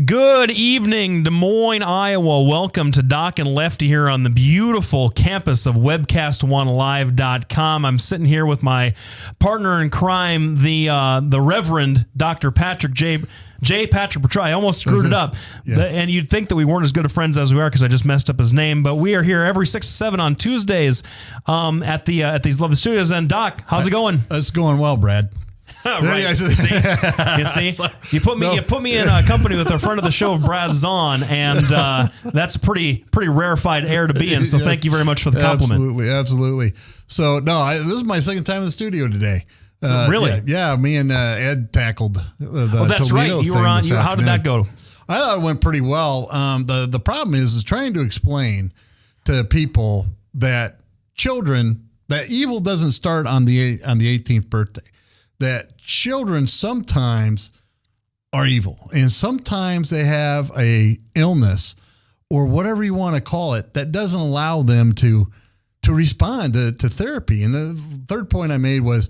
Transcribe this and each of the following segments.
Good evening, Des Moines, Iowa. Welcome to Doc and Lefty here on the beautiful campus of webcast1live.com. I'm sitting here with my partner in crime, the Reverend Dr. Patrick J. Patrick Petrai. I almost screwed it up. Yeah. And you'd think that we weren't as good of friends as we are because I just messed up his name. But we are here every 6 to 7 on Tuesdays at these lovely studios. And Doc, how's it going? It's going well, Brad. Right. You see? You put me in company with a friend of the show, Brad Zahn, and that's a pretty rarefied air to be in. So thank you very much for the compliment. Absolutely. So this is my second time in the studio today. So really? Yeah. Me and Ed tackled the that's Toledo right. You thing were on. this How did that go? I thought it went pretty well. The problem is trying to explain to people that evil doesn't start on the 18th birthday. That children sometimes are evil, and sometimes they have a illness or whatever you want to call it that doesn't allow them to respond to therapy. And the third point I made was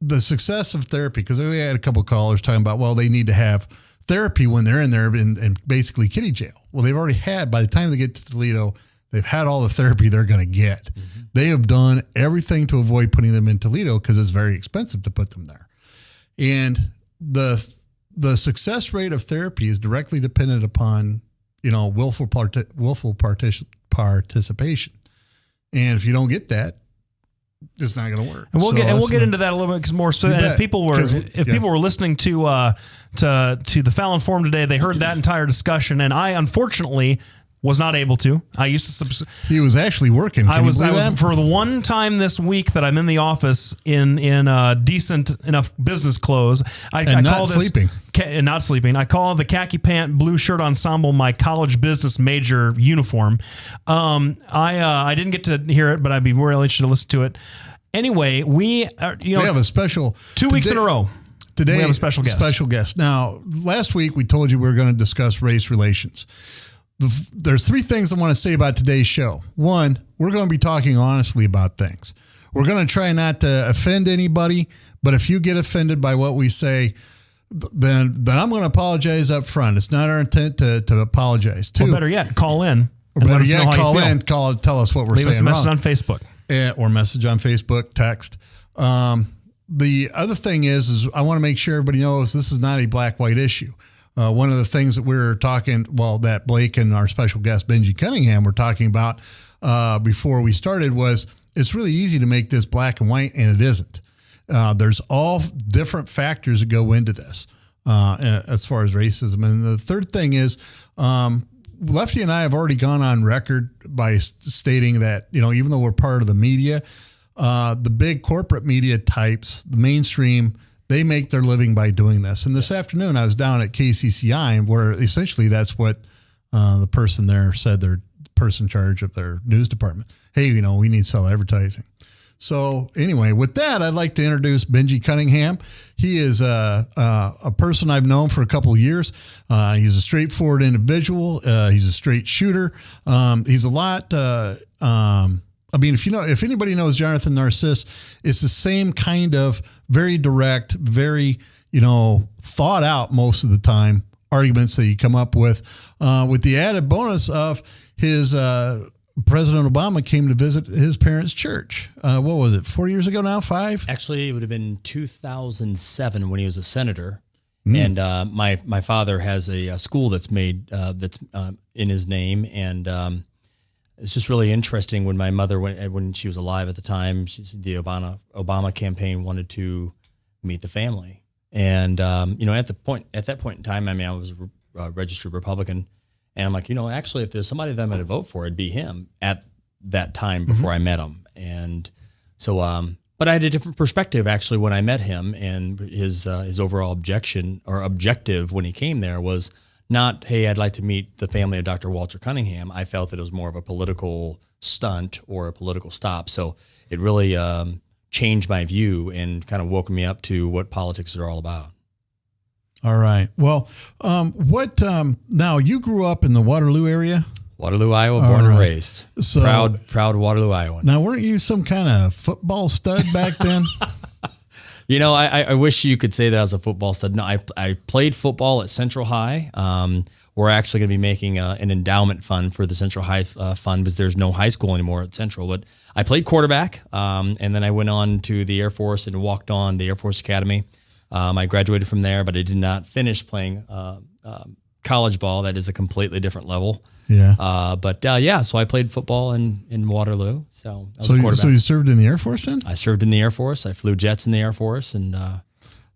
the success of therapy, because we had a couple of callers talking about, well, they need to have therapy when they're in there in basically kiddie jail. Well, they've already had, by the time they get to Toledo, they've had all the therapy they're going to get. Mm-hmm. They have done everything to avoid putting them in Toledo because it's very expensive to put them there. And the success rate of therapy is directly dependent upon, willful participation. And if you don't get that, it's not going to work. And we'll get into that a little bit more. So, and if people were listening to the Fallon Forum today, they heard that entire discussion. And I unfortunately was not able to. I used to. He was actually working. I was for the one time this week that I'm in the office in decent enough business clothes. I call this sleeping. Not sleeping. I call the khaki pant blue shirt ensemble my college business major uniform. I didn't get to hear it, but I'd be really interested to listen to it. Anyway, we have a special 2 weeks in a row. Today we have a special guest. Now, last week we told you we were going to discuss race relations. There's 3 things I want to say about today's show. One, we're going to be talking honestly about things. We're going to try not to offend anybody, but if you get offended by what we say, then I'm going to apologize up front. It's not our intent to apologize. Or better yet, call in. Or better yet, tell us what we're saying. Leave us a message on Facebook. Or message on Facebook, text. The other thing is I want to make sure everybody knows this is not a black-white issue. One of the things that we're talking, that Blake and our special guest, Benji Cunningham, were talking about before we started was it's really easy to make this black and white, and it isn't. There's all different factors that go into this as far as racism. And the third thing is Lefty and I have already gone on record by stating that, even though we're part of the media, the big corporate media types, the mainstream, they make their living by doing this. And this afternoon, I was down at KCCI, where essentially that's what the person there said, their person in charge of their news department. Hey, we need to sell advertising. So anyway, with that, I'd like to introduce Benji Cunningham. He is a person I've known for a couple of years. He's a straightforward individual. He's a straight shooter. He's a lot... if anybody knows Jonathan Narcisse, it's the same kind of very direct, very, thought out most of the time arguments that you come up with the added bonus of his President Obama came to visit his parents' church. What was it? 4 years ago now? 5? Actually, it would have been 2007 when he was a senator. And my father has a school that's made that's in his name, and it's just really interesting when my mother, when she was alive at the time, the Obama campaign wanted to meet the family. And, at that point in time, I was a registered Republican. And I'm like, actually, if there's somebody that I'm going to vote for, it'd be him at that time before I met him. And so, but I had a different perspective, actually, when I met him. And his overall objective when he came there was not, hey, I'd like to meet the family of Dr. Walter Cunningham. I felt that it was more of a political stunt or a political stop. So it really changed my view and kind of woke me up to what politics are all about. All right. Well, now you grew up in the Waterloo area? Waterloo, Iowa, born and raised. So, proud Waterloo, Iowan. Now, weren't you some kind of football stud back then? I wish you could say that I was a football stud. No, I played football at Central High. we're actually going to be making an endowment fund for the Central High Fund because there's no high school anymore at Central. But I played quarterback, and then I went on to the Air Force and walked on the Air Force Academy. I graduated from there, but I did not finish playing college ball. That is a completely different level. Yeah. So I played football in Waterloo. So I was a quarterback. So you served in the Air Force then? I served in the Air Force. I flew jets in the Air Force, and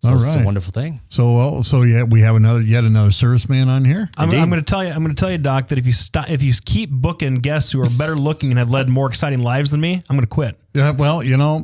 so it's a wonderful thing. So yeah, we have yet another serviceman on here. I'm going to tell you, Doc, that if you keep booking guests who are better looking and have led more exciting lives than me, I'm going to quit. Yeah, well,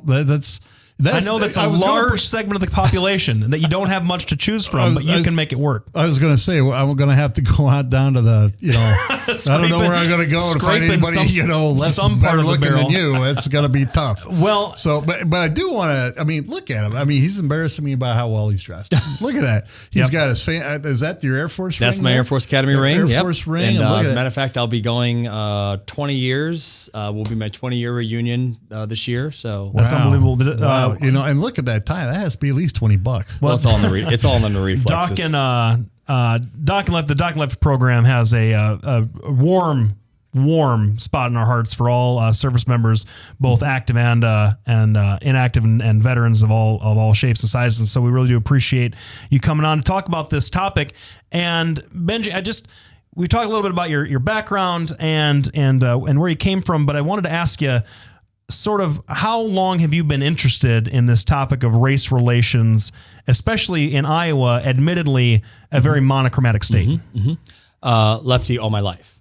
that's I know that's a large segment of the population that you don't have much to choose from, but you can make it work. I was going to say, I'm going to have to go out down to the, I don't know where I'm going to go to find anybody, less better looking than you. It's going to be tough. Well, so, but I do want to, look at him. He's embarrassing me about how well he's dressed. Look at that. He's got his is that your Air Force ring? That's my Air Force Academy ring. Air Force ring. And as a matter of fact, I'll be going 20 years. Will be my 20-year reunion this year. So that's unbelievable. Wow. And look at that tie. That has to be at least $20. Well, it's all in the reflexes. The Doc and Lefty program has a warm spot in our hearts for all service members, both active and inactive and veterans of all shapes and sizes. And so we really do appreciate you coming on to talk about this topic. And Benji, we talked a little bit about your background and where you came from, but I wanted to ask you, sort of, how long have you been interested in this topic of race relations, especially in Iowa, admittedly a very monochromatic state? Lefty all my life,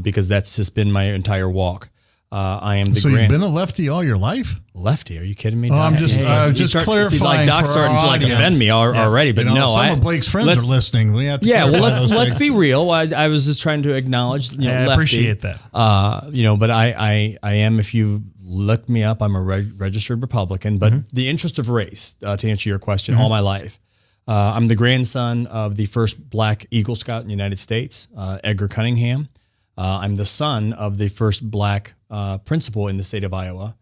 because that's just been my entire walk. I am the So you've been a lefty all your life? Lefty? Are you kidding me? I'm just clarifying. Doc's starting to offend me already, but no. Some of Blake's friends are listening. We have to. Yeah, well, let's be real. I was just trying to acknowledge. I appreciate that. But I am. If you look me up, I'm a registered Republican. But the interest of race, to answer your question, all my life. I'm the grandson of the first Black Eagle Scout in the United States, Benji Cunningham. I'm the son of the first Black principal in the state of Iowa,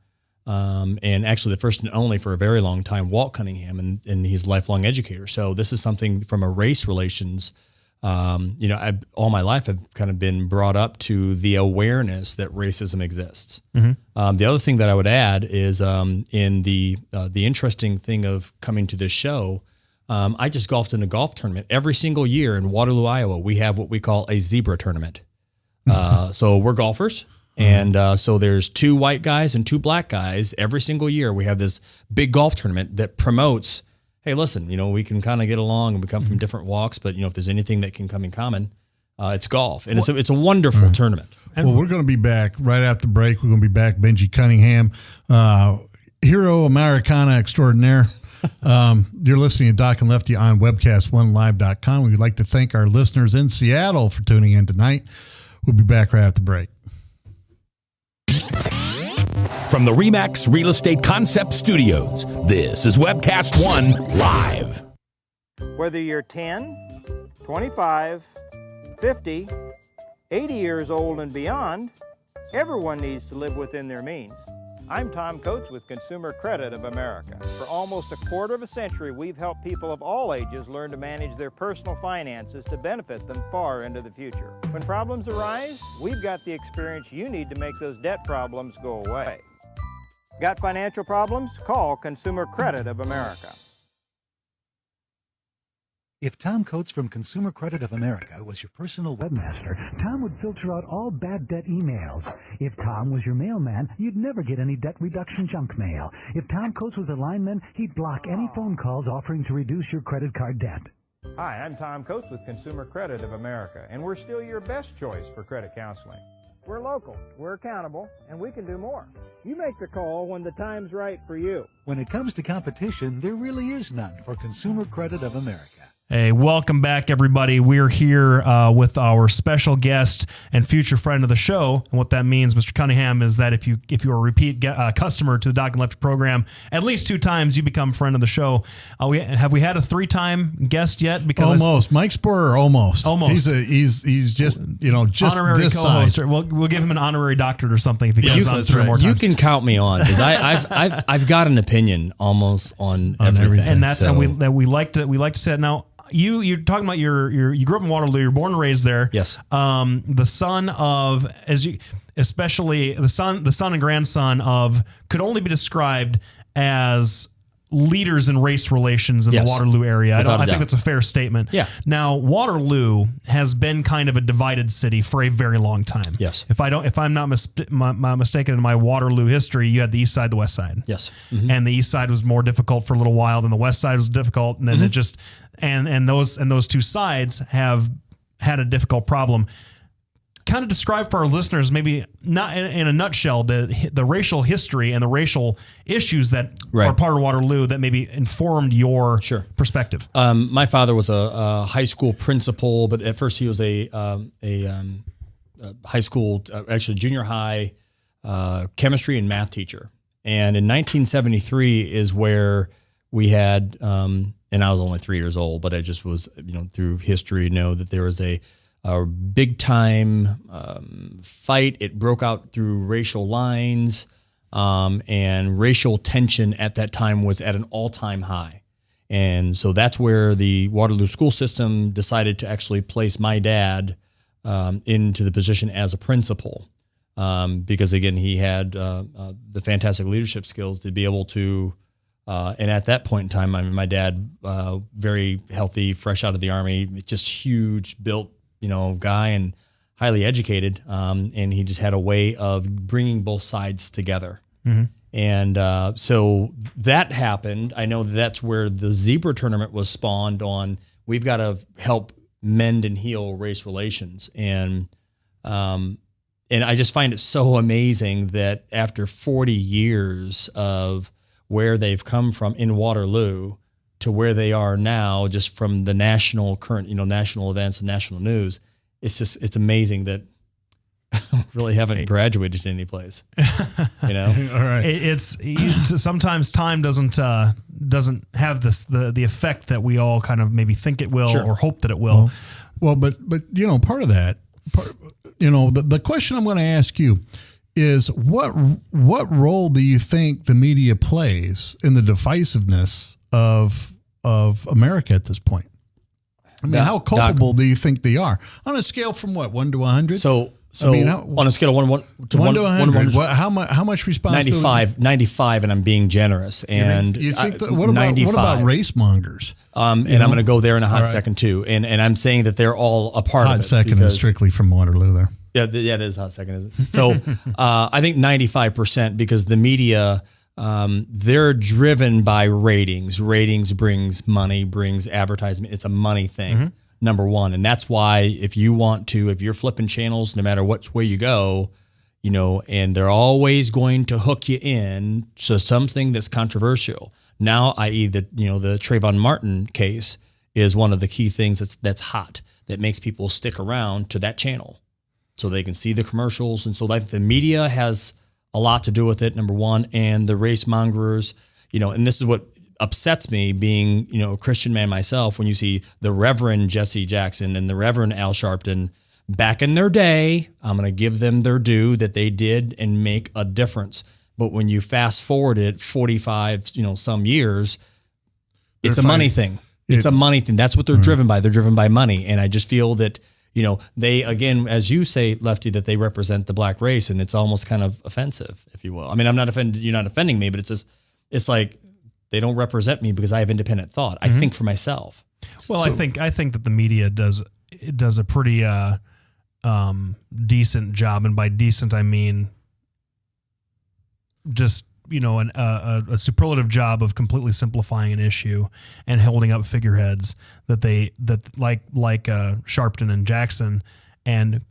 and actually the first and only for a very long time, Walt Cunningham, and he's a lifelong educator. So this is something from a race relations. All my life I've kind of been brought up to the awareness that racism exists. The other thing that I would add is in the interesting thing of coming to this show. I just golfed in a golf tournament. Every single year in Waterloo, Iowa, we have what we call a zebra tournament. So we're golfers. And so there's 2 white guys and 2 black guys. Every single year we have this big golf tournament that promotes, hey, listen, we can kind of get along and we come from different walks, but if there's anything that can come in common, it's golf. And it's a wonderful tournament. Well, we're going to be back right after the break. We're going to be back. Benji Cunningham, hero Americana extraordinaire. You're listening to Doc and Lefty on webcast1live.com. We would like to thank our listeners in Seattle for tuning in tonight. We'll be back right after the break. From the RE/MAX Real Estate Concept Studios, this is Webcast One Live. Whether you're 10, 25, 50, 80 years old and beyond, everyone needs to live within their means. I'm Tom Coates with Consumer Credit of America. For almost a quarter of a century, we've helped people of all ages learn to manage their personal finances to benefit them far into the future. When problems arise, we've got the experience you need to make those debt problems go away. Got financial problems? Call Consumer Credit of America. If Tom Coates from Consumer Credit of America was your personal webmaster, Tom would filter out all bad debt emails. If Tom was your mailman, you'd never get any debt reduction junk mail. If Tom Coates was a lineman, he'd block any phone calls offering to reduce your credit card debt. Hi, I'm Tom Coates with Consumer Credit of America, and we're still your best choice for credit counseling. We're local, we're accountable, and we can do more. You make the call when the time's right for you. When it comes to competition, there really is none for Consumer Credit of America. Hey, welcome back, everybody. We're here with our special guest and future friend of the show. And what that means, Mr. Cunningham, is that if you are a repeat customer to the Doc and Lefty program, at least 2 times you become friend of the show. Have we had a 3-time guest yet? Because almost. Mike Sporer, almost. He's just just honorary this co-host. side. We'll give him an honorary doctorate or something if he comes on 3 more times. You can count me on because I've got an opinion almost on everything. And that's and we like to say it now. you're talking about you grew up in Waterloo. You're born and raised there. Yes. The son of especially the son and grandson of could only be described as leaders in race relations in the Waterloo area. I think that's a fair statement. Yeah. Now, Waterloo has been kind of a divided city for a very long time. Yes. If I'm not mistaken in my Waterloo history, you had the east side, the west side. Yes. And the east side was more difficult for a little while, then the west side was difficult, and then it just and those two sides have had a difficult problem. Kind of describe for our listeners, maybe not in a nutshell, the racial history and the racial issues that are part of Waterloo that maybe informed your perspective. My father was a high school principal, but at first he was a high school, actually junior high chemistry and math teacher. And in 1973 is where we had, and I was only 3 years old, but I just was, through history, know that there was a big time fight. It broke out through racial lines, and racial tension at that time was at an all-time high. And so that's where the Waterloo school system decided to actually place my dad into the position as a principal, because again, he had the fantastic leadership skills to be able to, and at that point in time, my dad, very healthy, fresh out of the Army, just huge, built, guy and highly educated. And he just had a way of bringing both sides together. And so that happened. I know that's where the zebra tournament was spawned on. We've got to help mend and heal race relations. And I just find it so amazing that after 40 years of where they've come from in Waterloo to where they are now, just from the national events and national news, it's amazing that I really haven't graduated to any place. All right. It's sometimes time doesn't have the effect that we all kind of maybe think it will or hope that it will. Well, but part of that, the question I'm going to ask you is what role do you think the media plays in the divisiveness of America at this point? I mean, how culpable do you think they are on a scale from 1 to 100? So on a scale of 1 to 100, how much responsibility? 95, and I'm being generous. And you think what about race mongers? And I'm going to go there in a hot second too. And I'm saying that they're all a part of it. Hot second is strictly from Waterloo there. Yeah, it is hot second, isn't it? So I think 95%, because the media, they're driven by ratings. Ratings brings money, brings advertisement. It's a money thing, number one. And that's why if you're flipping channels, no matter which way you go, and they're always going to hook you in to something that's controversial. Now, i.e. the Trayvon Martin case is one of the key things that's hot, that makes people stick around to that channel so they can see the commercials. And so the media has a lot to do with it, number one, and the race mongers, and this is what upsets me, being, a Christian man myself, when you see the Reverend Jesse Jackson and the Reverend Al Sharpton back in their day. I'm going to give them their due that they did and make a difference. But when you fast forward it 45, some years, it's a money thing. It's a money thing. That's what they're driven by. They're driven by money. And I just feel that, they, again, as you say, Lefty, that they represent the black race, and it's almost kind of offensive, if you will. I mean, I'm not offended. You're not offending me, but it's like they don't represent me because I have independent thought. I think for myself. Well, I think that the media does a pretty decent job, and by decent I mean just a superlative job of completely simplifying an issue and holding up figureheads that like Sharpton and Jackson, and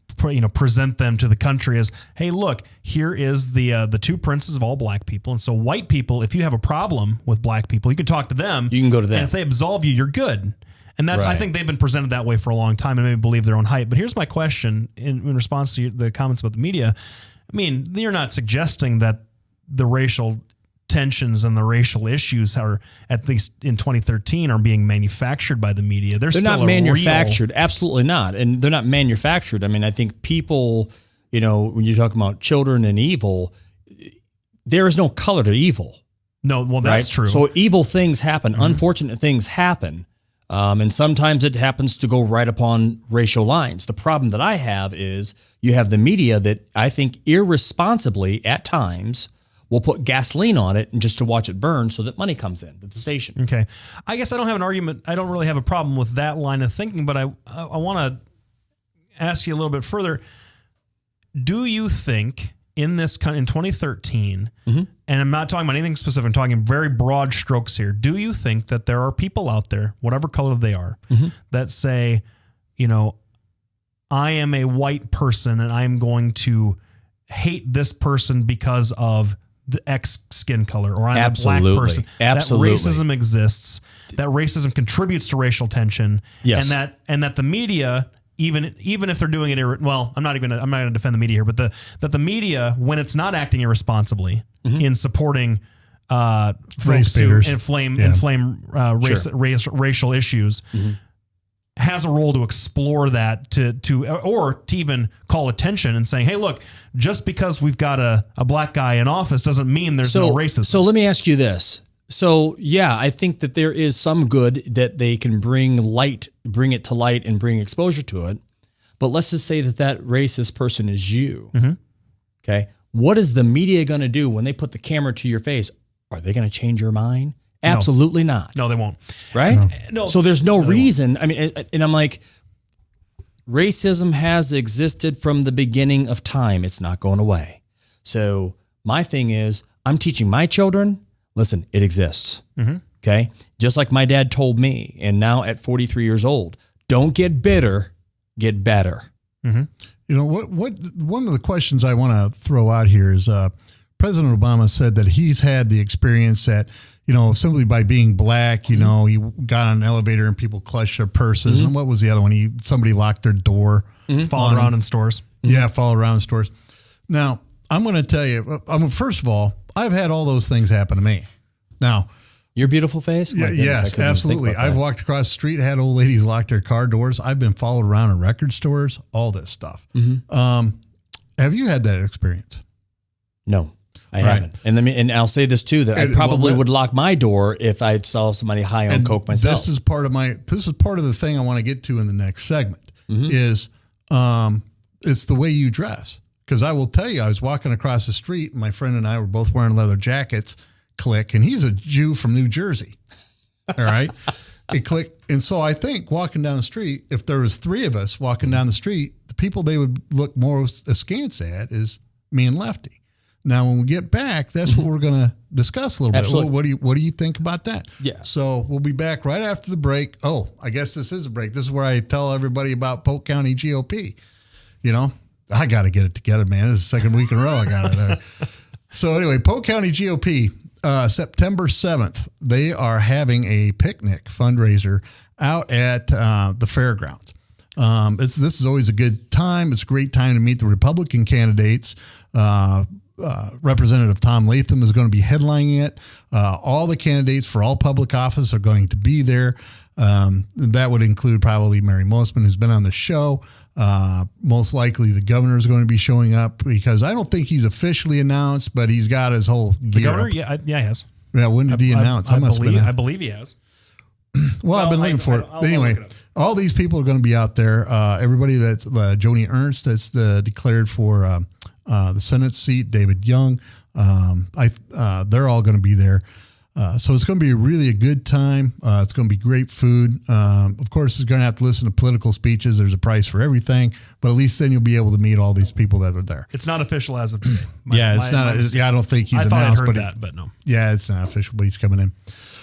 present them to the country as, hey, look, here is the two princes of all black people, and so white people, if you have a problem with black people, you can talk to them. You can go to them, and if they absolve you, you're good. And that's, I think they've been presented that way for a long time and maybe believe their own hype. But here's my question in response to the comments about the media. I mean, you're not suggesting that the racial tensions and the racial issues are, at least in 2013, are being manufactured by the media. They're still not manufactured. Absolutely not. And they're not manufactured. I mean, I think people, when you're talking about children and evil, there is no color to evil. No, well, that's true. So evil things happen. Unfortunate things happen. And sometimes it happens to go right upon racial lines. The problem that I have is you have the media that I think irresponsibly at times will put gasoline on it and just to watch it burn so that money comes in to the station. Okay. I guess I don't have an argument. I don't really have a problem with that line of thinking, but I want to ask you a little bit further. Do you think in 2013, and I'm not talking about anything specific, I'm talking very broad strokes here. Do you think that there are people out there, whatever color they are, that say, I am a white person and I'm going to hate this person because of the X skin color, or I'm a black person? Absolutely. That racism exists, that racism contributes to racial tension, yes. and that the media, even if they're doing it, I'm not going to defend the media here, but that the media, when it's not acting irresponsibly in supporting folks who inflame racial issues, has a role to explore that, to even call attention and saying, hey, look, just because we've got a black guy in office doesn't mean there's no racism. So let me ask you this. So yeah, I think that there is some good that they can bring it to light and bring exposure to it. But let's just say that racist person is you. Okay. What is the media going to do when they put the camera to your face? Are they going to change your mind? Absolutely not. No, they won't. Right? No. So there's no reason. I mean, and I'm like, racism has existed from the beginning of time. It's not going away. So my thing is, I'm teaching my children, listen, it exists. Okay? Just like my dad told me, and now at 43 years old, don't get bitter, get better. What one of the questions I want to throw out here is President Obama said that he's had the experience that, simply by being black, he got on an elevator and people clutched their purses. And what was the other one? Somebody locked their door. Followed around in stores. Yeah, followed around in stores. Now, I'm going to tell you, first of all, I've had all those things happen to me. Now, your beautiful face? Yes, absolutely. I've walked across the street, had old ladies lock their car doors. I've been followed around in record stores, all this stuff. Have you had that experience? No, I haven't. And I'll say this too, that I probably would lock my door if I saw somebody high on coke myself. This is part of the thing I want to get to in the next segment is it's the way you dress. Because I will tell you, I was walking across the street and my friend and I were both wearing leather jackets. Click, and he's a Jew from New Jersey. All right. And so I think walking down the street, if there was three of us walking down the street, the people they would look more askance at is me and Lefty. Now, when we get back, that's what we're going to discuss a little bit. Well, what do you think about that? Yeah. So we'll be back right after the break. Oh, I guess this is a break. This is where I tell everybody about Polk County GOP. I got to get it together, man. This is the second week in a row I got it there. So anyway, Polk County GOP. September 7th, they are having a picnic fundraiser out at the fairgrounds. This is always a good time. It's a great time to meet the Republican candidates. Representative Tom Latham is going to be headlining it. All the candidates for all public office are going to be there. That would include probably Mary Mosman, who's been on the show. Most likely the governor is going to be showing up because I don't think he's officially announced, but he's got his whole gear. The governor? Up. Yeah, he has. Yeah, when did he announce? I believe he has. Well, I've been looking for it. Anyway, all these people are going to be out there. Everybody that's Joni Ernst that's declared for the Senate seat, David Young, they're all going to be there. So it's going to be really a good time. It's going to be great food. Of course, you're going to have to listen to political speeches. There's a price for everything, but at least then you'll be able to meet all these people that are there. It's not official as of today. I don't think he's announced, but no. Yeah, it's not official, but he's coming in.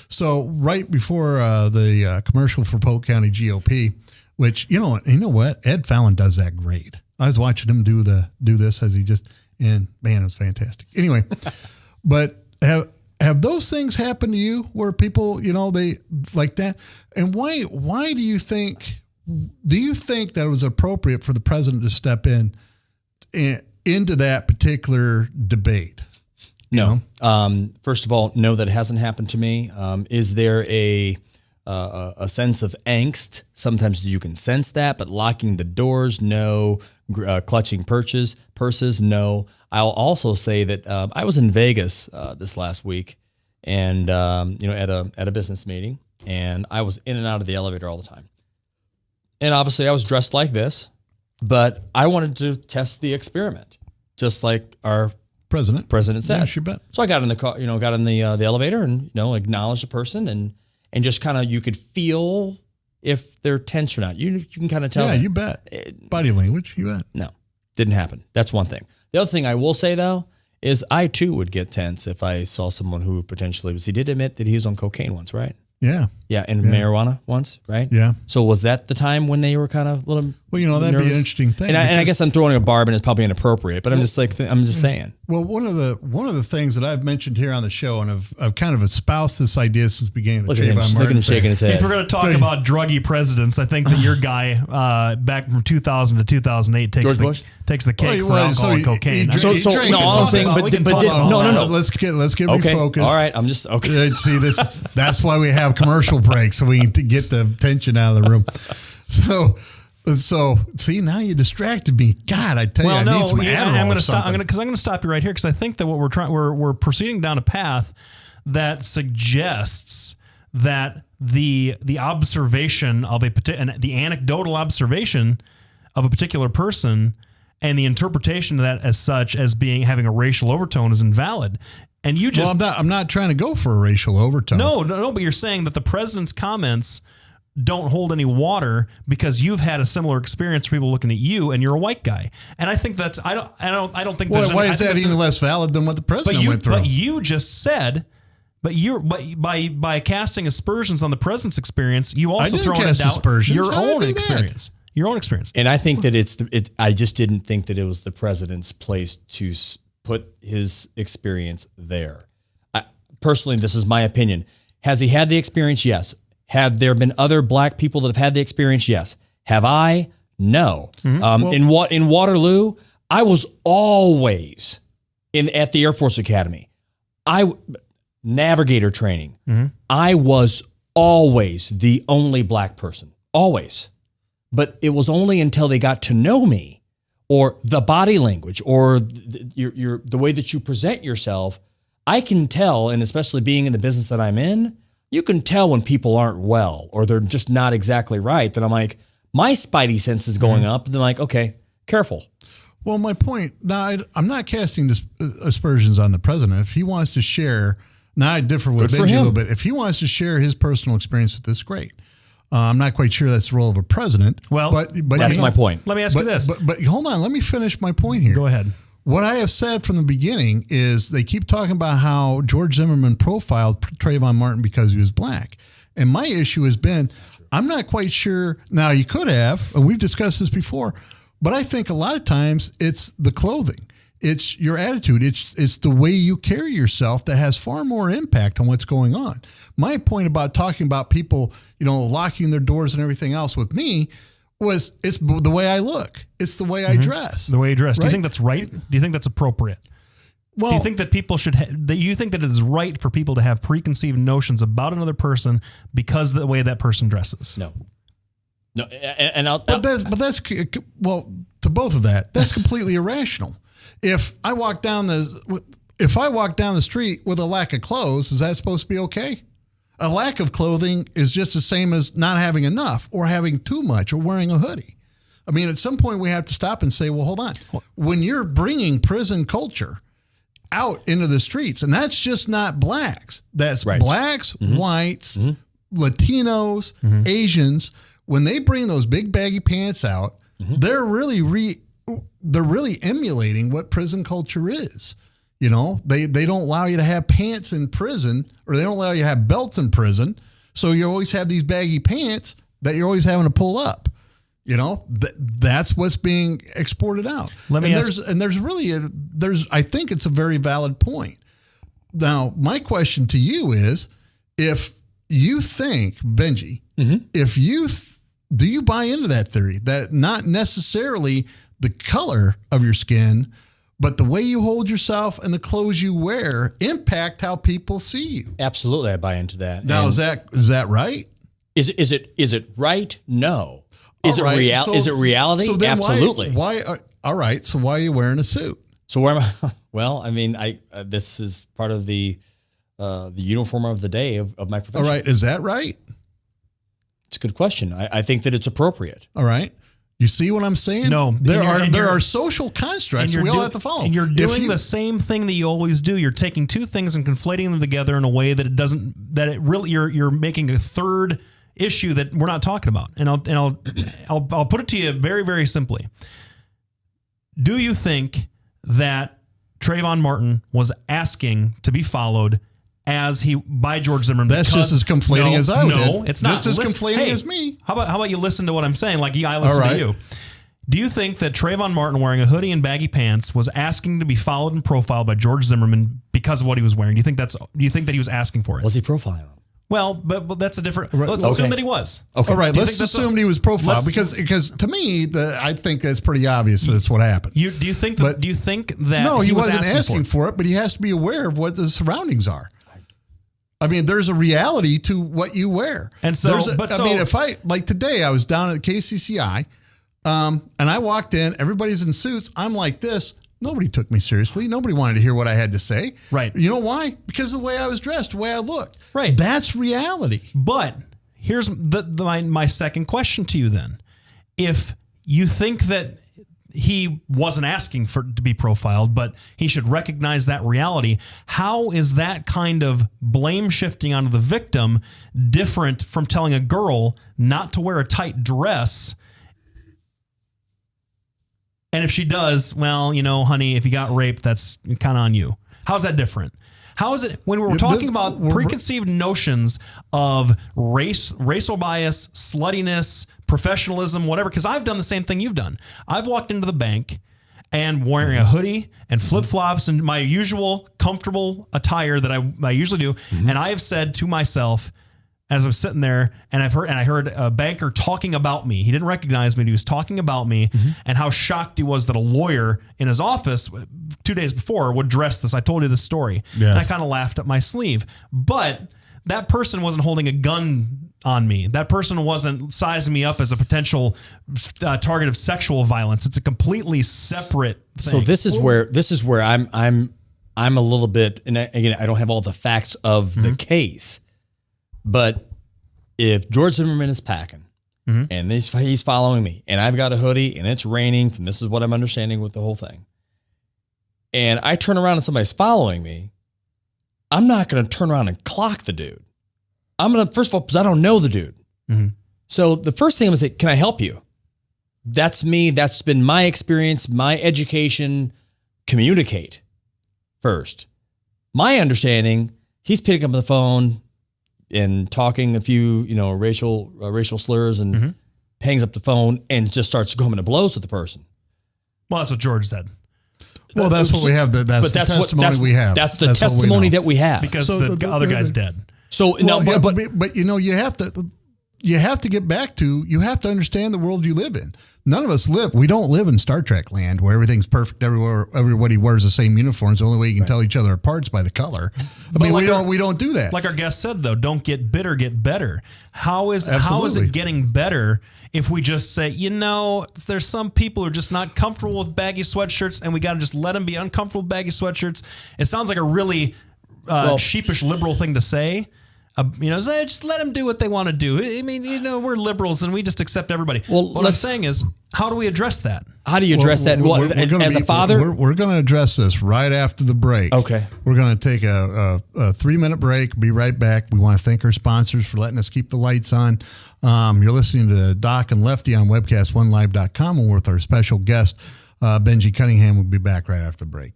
So right before the commercial for Polk County GOP, which you know what, Ed Fallon does that great. I was watching him do this as and man, it's fantastic. Anyway, but have those things happened to you where people, they like that? And why do you think that it was appropriate for the president to step into that particular debate? No. First of all, no, that hasn't happened to me. Is there a sense of angst? Sometimes you can sense that, but locking the doors, no. Clutching purses, no. I'll also say that I was in Vegas this last week, and at a business meeting, and I was in and out of the elevator all the time. And obviously I was dressed like this, but I wanted to test the experiment, just like our president said. Yeah, you bet. So I got in the car, got in the elevator and, acknowledged the person and just kind of, you could feel if they're tense or not. You can kind of tell. Yeah, you bet. Body language, you bet. No, didn't happen. That's one thing. The other thing I will say though, is I too would get tense if I saw someone who potentially was, he did admit that he was on cocaine once, right? Yeah. Yeah, and marijuana once, right? Yeah. So was that the time when they were kind of a little that'd nervous? be an interesting thing. And I guess I'm throwing a barb and it's probably inappropriate, but I'm just saying. Well, one of the things that I've mentioned here on the show, and I've kind of espoused this idea since the beginning of the Look at him shaking his head. If we're going to talk about druggy presidents, I think that your guy back from 2000 to 2008 takes the cake for alcohol and cocaine. No. Let's get refocused. All right, I'm just okay. See this? That's why we have commercial breaks, so we can get the tension out of the room. So see, now you distracted me. God, I tell you, I need some Adderall. I'm going to stop. I'm going to stop you right here because I think that what we're proceeding down a path that suggests that the observation of the anecdotal observation of a particular person and the interpretation of that as such as having a racial overtone is invalid. And you just I'm not trying to go for a racial overtone. No, but you're saying that the president's comments don't hold any water because you've had a similar experience for people looking at you and you're a white guy. And I think that's I don't think why is that even less valid than what the president went through? But you just said by casting aspersions on the president's experience, you also throw in doubt your own experience. Your own experience. And I think that I just didn't think that it was the president's place to put his experience there. Personally, this is my opinion. Has he had the experience? Yes. Have there been other black people that have had the experience? Yes. Have I? No. Mm-hmm. In Waterloo, I was always at the Air Force Academy. Navigator training. Mm-hmm. I was always the only black person. Always. But it was only until they got to know me, or the body language, or the way that you present yourself, I can tell, and especially being in the business that I'm in, you can tell when people aren't well or they're just not exactly right. That I'm like, my spidey sense is going up, and they're like, okay, careful. Well, my point, now I'm not casting aspersions on the president. If he wants to share, now I differ with Benji a little bit. If he wants to share his personal experience with this, great. I'm not quite sure that's the role of a president. Well, but that's my point. Let me ask you this. But hold on, let me finish my point here. Go ahead. What I have said from the beginning is they keep talking about how George Zimmerman profiled Trayvon Martin because he was black. And my issue has been, I'm not quite sure. Now, you could have, and we've discussed this before, but I think a lot of times it's the clothing. It's your attitude. It's the way you carry yourself that has far more impact on what's going on. My point about talking about people, locking their doors and everything else with me was it's the way I look. It's the way I dress. The way you dress. Right? Do you think that's right? Do you think that's appropriate? Well, do you think that people should? That you think that it is right for people to have preconceived notions about another person because of the way that person dresses? No. And but that's well, to both of that, that's completely irrational. If I walk down the street with a lack of clothes, is that supposed to be okay? A lack of clothing is just the same as not having enough or having too much or wearing a hoodie. I mean, at some point we have to stop and say, well, hold on. When you're bringing prison culture out into the streets, and that's just not blacks. That's right. Blacks, whites, Latinos, Asians. When they bring those big baggy pants out, they're really emulating what prison culture is. They don't allow you to have pants in prison, or they don't allow you to have belts in prison. So you always have these baggy pants that you're always having to pull up. That's what's being exported out. I think it's a very valid point. Now, my question to you is, if you think, Benji, do you buy into that theory that not necessarily the color of your skin, but the way you hold yourself and the clothes you wear impact how people see you? Absolutely, I buy into that. Now, is that right? Is it right? No. Is it reality? So then absolutely. All right. So why are you wearing a suit? So where am I? Well, I mean, this is part of the the uniform of the day of my profession. All right. Is that right? It's a good question. I think that it's appropriate. All right. You see what I'm saying? No. There are social constructs we all have to follow. And you're doing the same thing that you always do. You're taking two things and conflating them together in a way that you're making a third issue that we're not talking about. And I'll put it to you very, very simply. Do you think that Trayvon Martin was asking to be followed by George Zimmerman? That's just as conflating as I would. No, it's not. Just as conflating as me. How about you listen to what I'm saying? Like I listen to you. Do you think that Trayvon Martin wearing a hoodie and baggy pants was asking to be followed and profiled by George Zimmerman because of what he was wearing? Do you think that he was asking for it? Was he profiling him? Well, but that's a different. Let's assume that he was. Okay. All right. Let's assume he was profiled because to me, I think that's pretty obvious. That's what happened. Do you think that? No, he wasn't asking asking for it, but he has to be aware of what the surroundings are. I mean, there's a reality to what you wear. And so, if like today, I was down at KCCI, and I walked in, everybody's in suits. I'm like this. Nobody took me seriously. Nobody wanted to hear what I had to say. Right. You know why? Because of the way I was dressed, the way I looked. Right. That's reality. But here's my second question to you then. If you think that he wasn't asking to be profiled, but he should recognize that reality, how is that kind of blame shifting onto the victim different from telling a girl not to wear a tight dress? And if she does, well, honey, if you got raped, that's kind of on you. How's that different? How is it when we're talking about preconceived notions of racial bias, sluttiness, professionalism, whatever? Because I've done the same thing you've done. I've walked into the bank and wearing a hoodie and flip-flops and my usual comfortable attire that I usually do. Mm-hmm. And I have said to myself, as I was sitting there, and I heard a banker talking about me. He didn't recognize me. He was talking about me, and how shocked he was that a lawyer in his office 2 days before would dress this. I told you this story, and I kind of laughed up my sleeve. But that person wasn't holding a gun on me. That person wasn't sizing me up as a potential target of sexual violence. It's a completely separate thing. So this is where I'm a little bit, and again, I don't have all the facts of the case. But if George Zimmerman is packing and he's following me and I've got a hoodie and it's raining, and this is what I'm understanding with the whole thing, and I turn around and somebody's following me, I'm not going to turn around and clock the dude. I'm going to, first of all, because I don't know the dude. Mm-hmm. So the first thing I'm going to say, can I help you? That's me. That's been my experience, my education. Communicate first. My understanding, he's picking up the phone and talking a few, racial slurs and hangs up the phone and just starts going to blows with the person. Well, that's what George said. Well, that's what we have. That's the testimony we have. That's the testimony that we have. Because the other guy's dead. So but you have to get back to, you have to understand the world you live in. None of us we don't live in Star Trek land where everything's perfect everywhere. Everybody wears the same uniforms. The only way you can tell each other apart is by the color. I mean, we don't do that. Like our guest said, though, don't get bitter, get better. How is it getting better if we just say, there's some people who are just not comfortable with baggy sweatshirts and we got to just let them be uncomfortable with baggy sweatshirts? It sounds like a really sheepish liberal thing to say. Just let them do what they want to do. I mean, we're liberals and we just accept everybody. Well, what I'm saying is, how do we address that? How do you address that? As a father? We're going to address this right after the break. Okay. We're going to take a 3-minute break. Be right back. We want to thank our sponsors for letting us keep the lights on. You're listening to Doc and Lefty on webcast1live.com, and with our special guest, Benji Cunningham. We'll be back right after the break.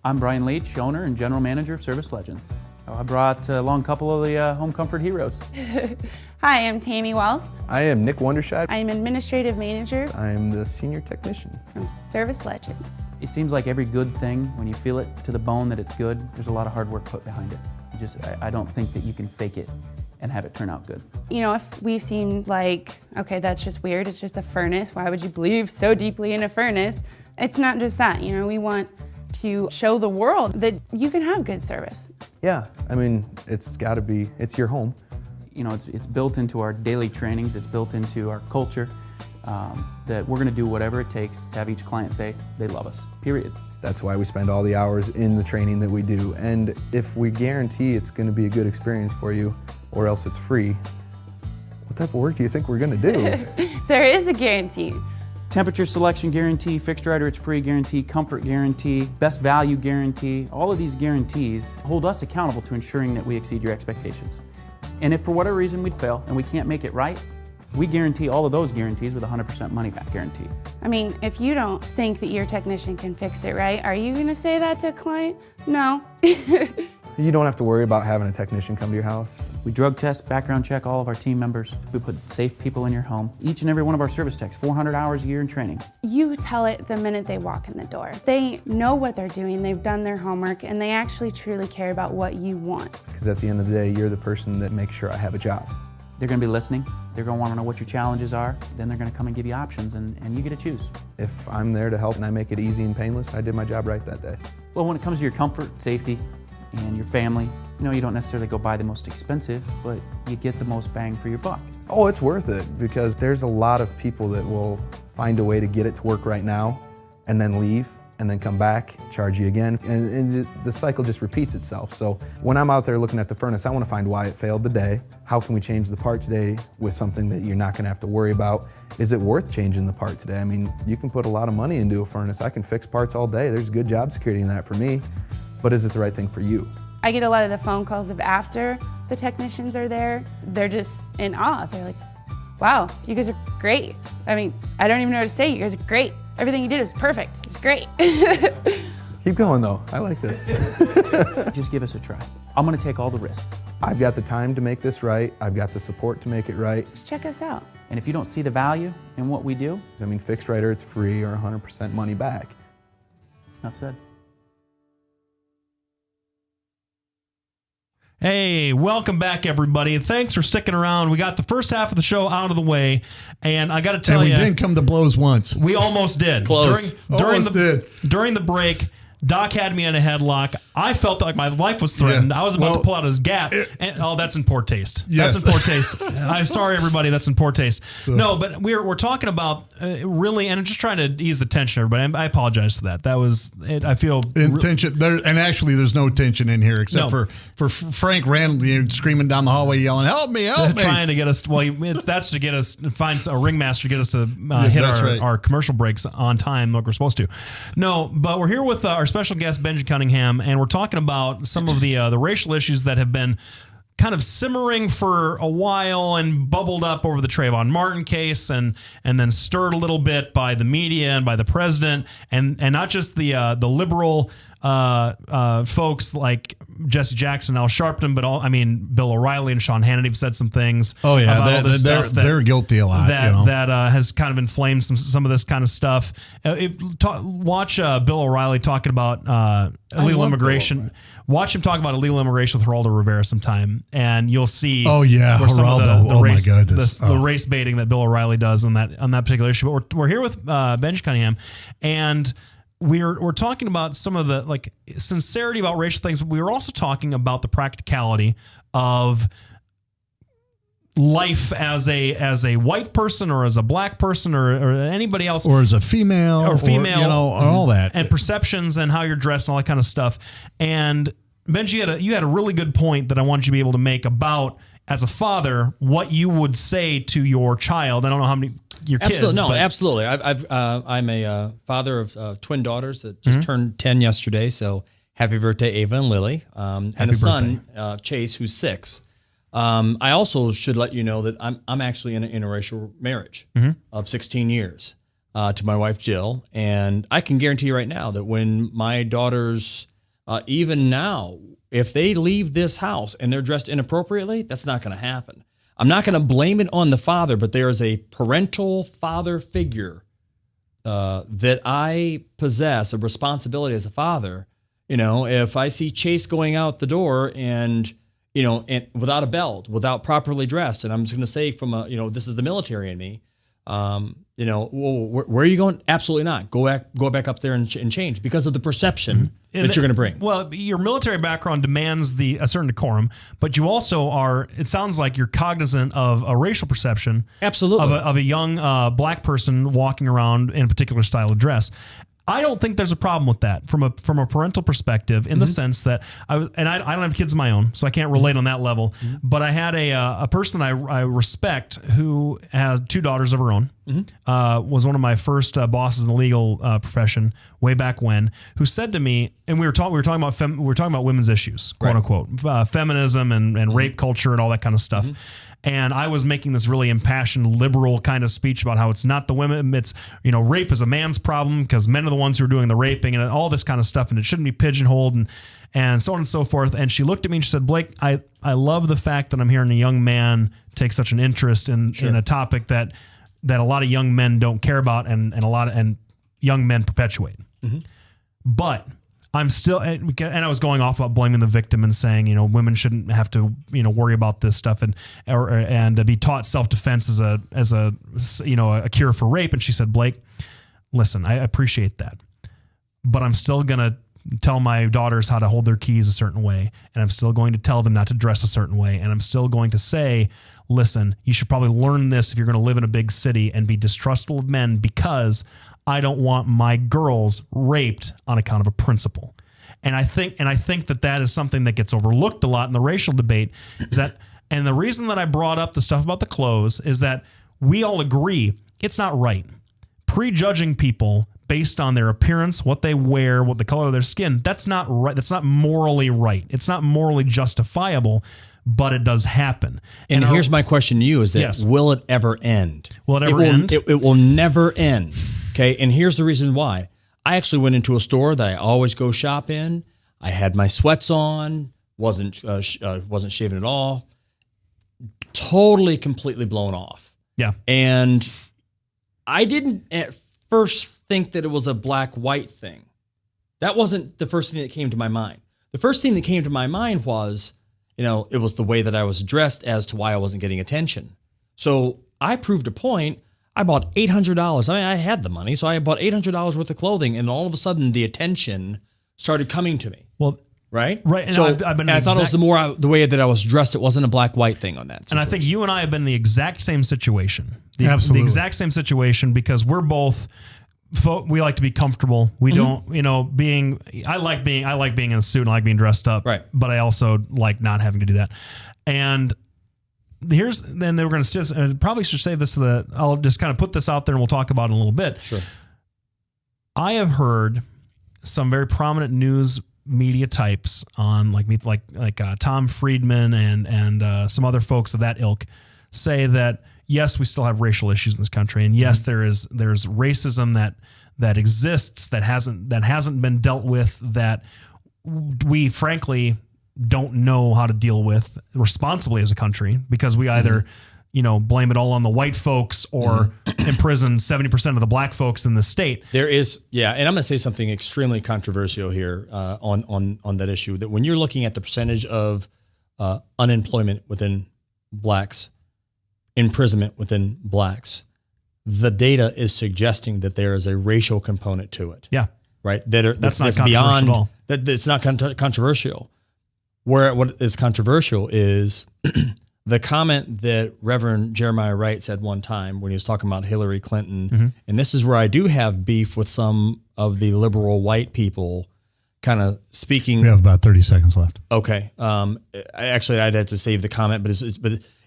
I'm Brian Leach, owner and general manager of Service Legends. I brought along a couple of the home comfort heroes. Hi, I'm Tammy Wells. I am Nick Wondershide. I am administrative manager. I am the senior technician from Service Legends. It seems like every good thing, when you feel it to the bone that it's good, there's a lot of hard work put behind it. I don't think that you can fake it and have it turn out good. If we seem like, okay, that's just weird, it's just a furnace, why would you believe so deeply in a furnace? It's not just that, we want to show the world that you can have good service. Yeah, I mean, it's your home. It's built into our daily trainings, it's built into our culture. that we're going to do whatever it takes to have each client say they love us, period. That's why we spend all the hours in the training that we do. And if we guarantee it's going to be a good experience for you, or else it's free, what type of work do you think we're going to do? There is a guarantee. Temperature selection guarantee, fixed rider it's free guarantee, comfort guarantee, best value guarantee. All of these guarantees hold us accountable to ensuring that we exceed your expectations. And if for whatever reason we'd fail and we can't make it right, we guarantee all of those guarantees with a 100% money back guarantee. I mean, if you don't think that your technician can fix it right, are you going to say that to a client? No. You don't have to worry about having a technician come to your house. We drug test, background check all of our team members. We put safe people in your home. Each and every one of our service techs, 400 hours a year in training. You tell it the minute they walk in the door. They know what they're doing, they've done their homework, and they actually truly care about what you want. Because at the end of the day, you're the person that makes sure I have a job. They're going to be listening. They're going to want to know what your challenges are. Then they're going to come and give you options, and you get to choose. If I'm there to help and I make it easy and painless, I did my job right that day. Well, when it comes to your comfort, safety, and your family, you don't necessarily go buy the most expensive, but you get the most bang for your buck. Oh, it's worth it, because there's a lot of people that will find a way to get it to work right now and then leave and then come back, charge you again, and the cycle just repeats itself. So when I'm out there looking at the furnace, I want to find why it failed today. How can we change the part today with something that you're not going to have to worry about? Is it worth changing the part today? I mean, you can put a lot of money into a furnace. I can fix parts all day. There's good job security in that for me. But is it the right thing for you? I get a lot of the phone calls of after the technicians are there. They're just in awe. They're like, wow, you guys are great. I mean, I don't even know what to say. You guys are great. Everything you did was perfect. It was great. Keep going though, I like this. Just give us a try. I'm gonna take all the risk. I've got the time to make this right. I've got the support to make it right. Just check us out. And if you don't see the value in what we do, I mean, fixed rider, it's free or 100% money back. enough said. Hey, welcome back, everybody. Thanks for sticking around. We got the first half of the show out of the way, and I got to tell you, we didn't come to blows once. We almost did. Close. During the break, Doc had me in a headlock. I felt like my life was threatened. Yeah. I was about to pull out his gap. That's in poor taste. Yes. That's in poor taste. I'm sorry, everybody. That's in poor taste. No, but we're talking about really, and I'm just trying to ease the tension, everybody. I apologize for that. That was it. I feel tension there, and actually, there's no tension in here except for Frank randomly screaming down the hallway, yelling, "Help me! Help me!" Trying to get us. Well, that's to get us find a ringmaster to get us to hit our commercial breaks on time like we're supposed to. No, but we're here with our special guest Benji Cunningham, and we're talking about some of the racial issues that have been kind of simmering for a while and bubbled up over the Trayvon Martin case, and then stirred a little bit by the media and by the president, and not just the liberal folks like Jesse Jackson, Al Sharpton, but Bill O'Reilly and Sean Hannity have said some things. Oh yeah, they're guilty a lot. That has kind of inflamed some of this kind of stuff. Watch Bill O'Reilly talking about illegal immigration. Watch him talk about illegal immigration with Geraldo Rivera sometime, and you'll see. Oh yeah, Geraldo. The race baiting that Bill O'Reilly does on that particular issue. But we're here with Benji Cunningham, and we're talking about some of the sincerity about racial things. We were also talking about the practicality of life as a white person, or as a black person, or anybody else, or as a female, or all that, and perceptions and how you're dressed and all that kind of stuff. And Benji, you had a really good point that I wanted you to be able to make about, as a father, what you would say to your child. I don't know how many your kids. Absolutely. I'm a father of twin daughters that just turned 10 yesterday. So happy birthday, Ava and Lily, and a son, Chase, who's 6. I also should let you know that I'm actually in an interracial marriage of 16 years to my wife Jill, and I can guarantee you right now that when my daughters, even now, if they leave this house and they're dressed inappropriately, that's not going to happen. I'm not going to blame it on the father, but there is a parental father figure that I possess, a responsibility as a father. If I see Chase going out the door and without a belt, without properly dressed, and I'm just going to say this is the military in me, Well, where are you going? Absolutely not. Go back up there and change because of the perception that you're going to bring. Well, your military background demands a certain decorum, but you also are. It sounds like you're cognizant of a racial perception, absolutely, of a young black person walking around in a particular style of dress. I don't think there's a problem with that from a parental perspective, in the sense that I don't have kids of my own, so I can't relate on that level. But I had a person I respect who has 2 daughters of her own. Was one of my first bosses in the legal profession way back when, who said to me, and we were talking about women's issues, quote unquote, feminism and rape culture and all that kind of stuff. And I was making this really impassioned liberal kind of speech about how it's not the women, it's, rape is a man's problem because men are the ones who are doing the raping and all this kind of stuff, and it shouldn't be pigeonholed and so on and so forth. And she looked at me and she said, Blake, I love the fact that I'm hearing a young man take such an interest in a topic that a lot of young men don't care about and young men perpetuate. But I'm still, and I was going off about blaming the victim and saying, women shouldn't have to, worry about this stuff and be taught self-defense as a cure for rape. And she said, Blake, listen, I appreciate that, but I'm still going to tell my daughters how to hold their keys a certain way. And I'm still going to tell them not to dress a certain way. And I'm still going to say, listen, you should probably learn this if you're going to live in a big city and be distrustful of men, because I don't want my girls raped on account of a principle. And I think that is something that gets overlooked a lot in the racial debate, and the reason that I brought up the stuff about the clothes is that we all agree it's not right. Prejudging people based on their appearance, what they wear, what the color of their skin, that's not right. That's not morally right. It's not morally justifiable, but it does happen. And here's my question to you is that, yes, will it ever end? Will it ever end? It will never end. Okay, and here's the reason why. I actually went into a store that I always go shop in. I had my sweats on, wasn't shaving at all, totally, completely blown off. Yeah. And I didn't at first think that it was a black-white thing. That wasn't the first thing that came to my mind. The first thing that came to my mind was, it was the way that I was dressed as to why I wasn't getting attention. So I proved a point. I bought $800. I had the money, so I bought $800 worth of clothing, and all of a sudden the attention started coming to me. Well, right. And so I thought it was the way that I was dressed. It wasn't a black-white thing on that situation. And I think you and I have been in the exact same situation. Absolutely. The exact same situation, because we're both. We like to be comfortable. We don't, I like being in a suit and I like being dressed up. Right. But I also like not having to do that. And then they were going to probably should save this I'll just kind of put this out there and we'll talk about it in a little bit. Sure. I have heard some very prominent news media types on like Tom Friedman and some other folks of that ilk say that, yes, we still have racial issues in this country, and yes, there's racism that exists that hasn't been dealt with, that we frankly don't know how to deal with responsibly as a country, because we either blame it all on the white folks or imprison 70% of the black folks in the state. There is, and I'm going to say something extremely controversial here on that issue, that when you're looking at the percentage of unemployment within blacks, imprisonment within blacks, the data is suggesting that there is a racial component to it. Yeah. Right? That's beyond, at all. It's not controversial. What is controversial is the comment that Reverend Jeremiah Wright said one time when he was talking about Hillary Clinton, and this is where I do have beef with some of the liberal white people kind of speaking. We have about 30 seconds left. Okay. I'd have to save the comment, but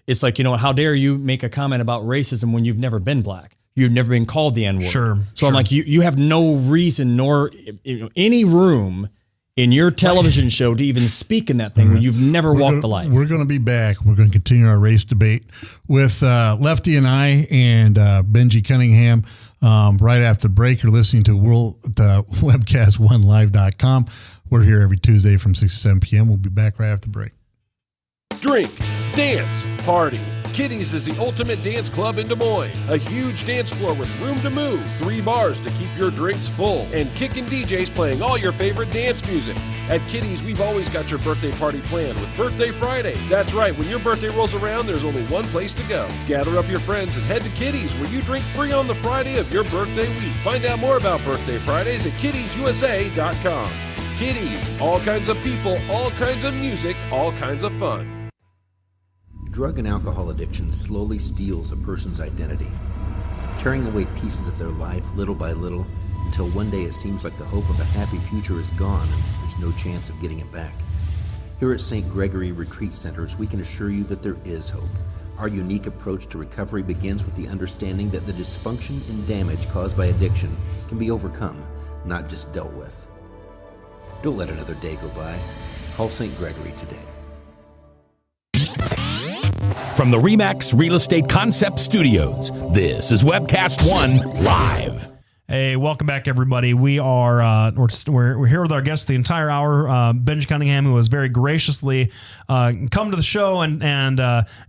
it's like, how dare you make a comment about racism when you've never been black? You've never been called the N-word. Sure. So I'm like, you have no reason nor any room in your television show to even speak in that thing when you've never walked the life. We're going to be back. We're going to continue our race debate with Lefty and I and Benji Cunningham right after the break. You're listening to webcast1live.com. We're here every Tuesday from 6 to 7 p.m. We'll be back right after the break. Drink, dance, party. Kitty's is the ultimate dance club in Des Moines. A huge dance floor with room to move, 3 bars to keep your drinks full, and kickin' DJs playing all your favorite dance music. At Kitty's, we've always got your birthday party planned with Birthday Fridays. That's right, when your birthday rolls around, there's only one place to go. Gather up your friends and head to Kitty's, where you drink free on the Friday of your birthday week. Find out more about Birthday Fridays at kittiesusa.com. Kitty's, all kinds of people, all kinds of music, all kinds of fun. Drug and alcohol addiction slowly steals a person's identity, tearing away pieces of their life little by little until one day it seems like the hope of a happy future is gone and there's no chance of getting it back. Here at St. Gregory Retreat Centers, we can assure you that there is hope. Our unique approach to recovery begins with the understanding that the dysfunction and damage caused by addiction can be overcome, not just dealt with. Don't let another day go by. Call St. Gregory today. From the RE/MAX Real Estate Concept Studios, this is Webcast One Live. Hey, welcome back, everybody. We are we're here with our guest the entire hour, Benji Cunningham, who has very graciously come to the show and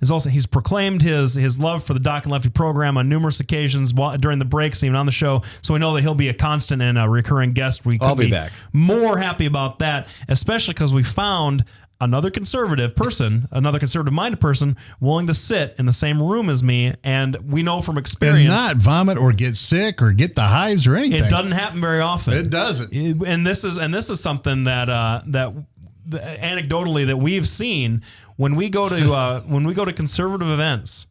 is also he's proclaimed his love for the Doc and Lefty program on numerous occasions during the breaks, even on the show. So we know that he'll be a constant and a recurring guest. I'll be back. More happy about that, especially because we found another conservative person, another conservative-minded person, willing to sit in the same room as me, and we know from experience, and not vomit or get sick or get the hives or anything. It doesn't happen very often. It doesn't. And this is something that anecdotally that we've seen when we go to conservative events.